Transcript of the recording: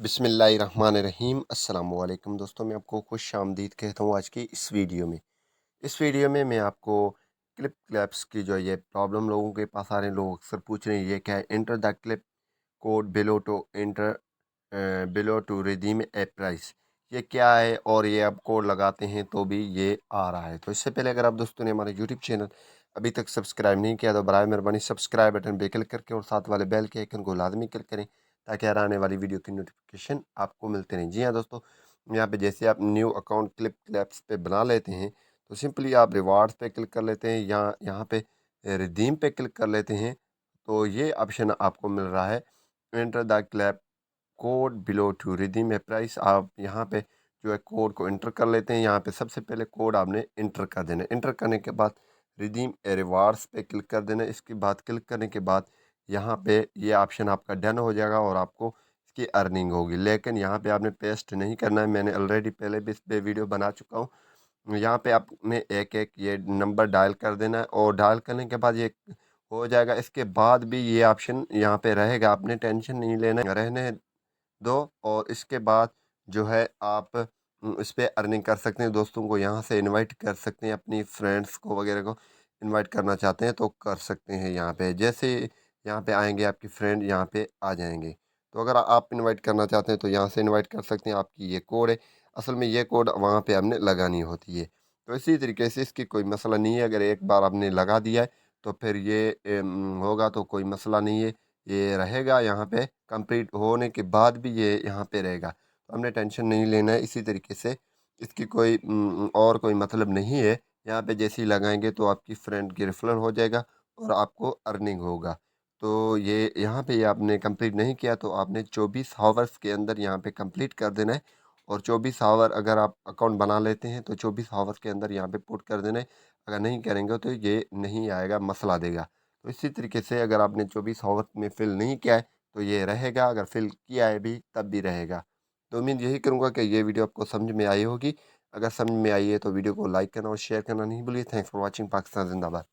बिस्मिल्लाहिर्रहमानिर्रहीम। अस्सलामुअलैकुम दोस्तों, मैं आपको खुश आमदीद कहता हूँ आज की इस वीडियो में। इस वीडियो में मैं आपको क्लिप क्लैप्स की जो ये प्रॉब्लम लोगों के पास आ रहे हैं, लोग अक्सर पूछ रहे हैं ये क्या है। Enter the clip code below to redeem a prize, ये क्या है और ये आप कोड लगाते हैं तो भी ये आ रहा है। तो इससे पहले अगर आप दोस्तों ने हमारे यूट्यूब चैनल अभी तक सब्सक्राइब नहीं किया तो बराए मेहरबानी सब्सक्राइब बटन पे क्लिक करके और साथ वाले बेल के आइकन को लाजमी क्लिक करें ताकि हर आने वाली वीडियो की नोटिफिकेशन आपको मिलते रहें। जी हाँ दोस्तों, यहाँ पे जैसे आप न्यू अकाउंट क्लिप क्लैप्स पे बना लेते हैं तो सिंपली आप रिवार्ड्स पे क्लिक कर लेते हैं या यहाँ पे रिडीम पे क्लिक कर लेते हैं तो ये ऑप्शन आपको मिल रहा है, enter the clap code below to redeem a prize. आप यहाँ पे जो है कोड को इंटर कर लेते हैं। यहाँ पे सबसे पहले कोड आपने इंटर कर देना है। इंटर करने के बाद रिडीम ए रिवार्ड्स पे क्लिक कर देना है। इसके बाद क्लिक करने के बाद यहाँ पे ये ऑप्शन आपका डन हो जाएगा और आपको इसकी अर्निंग होगी। लेकिन यहाँ पे आपने पेस्ट नहीं करना है, मैंने ऑलरेडी पहले भी इस पे वीडियो बना चुका हूँ। यहाँ पे आपने एक एक ये नंबर डायल कर देना है और डायल करने के बाद ये हो जाएगा। इसके बाद भी ये ऑप्शन यहाँ पे रहेगा, आपने टेंशन नहीं लेना है, रहने दो। और इसके बाद जो है आप इस पे अर्निंग कर सकते हैं। दोस्तों को यहाँ से इनवाइट कर सकते हैं, अपनी फ्रेंड्स को वगैरह को इनवाइट करना चाहते हैं तो कर सकते हैं। यहाँ पे जैसे यहाँ पे आएंगे आपकी फ्रेंड यहाँ पे आ जाएंगे, तो अगर आप इनवाइट करना चाहते हैं तो यहाँ से इनवाइट कर सकते हैं। आपकी ये कोड है, असल में ये कोड वहाँ पे आपने लगानी होती है। तो इसी तरीके से इसकी कोई मसला नहीं है, अगर एक बार आपने लगा दिया है तो फिर ये होगा तो कोई मसला नहीं है, ये रहेगा यहाँ पे कंप्लीट होने के बाद भी ये यहाँ पे रहेगा। तो हमने टेंशन नहीं लेना है। इसी तरीके से इसकी कोई और कोई मतलब नहीं है। यहाँ पे जैसे ही लगाएंगे तो आपकी फ्रेंड की रेफरल हो जाएगा और आपको अर्निंग होगा। तो ये यहाँ पे ये आपने कंप्लीट नहीं किया तो आपने 24 हावर्स के अंदर यहाँ पे कंप्लीट कर देना है। और 24 हावर अगर आप अकाउंट बना लेते हैं तो 24 हावर्स के अंदर यहाँ पे पुट कर देना है। अगर नहीं करेंगे तो ये नहीं आएगा, मसला देगा। तो इसी तरीके से अगर आपने 24 आवर में फ़िल नहीं किया है तो ये रहेगा, अगर फ़िल किया है भी तब भी रहेगा। तो उम्मीद यही करूँगा कि ये वीडियो आपको समझ में आई होगी। अगर समझ में आई है तो वीडियो को लाइक करना और शेयर करना नहीं भूलिए। Thanks for watching. पाकिस्तान ज़िंदाबाद।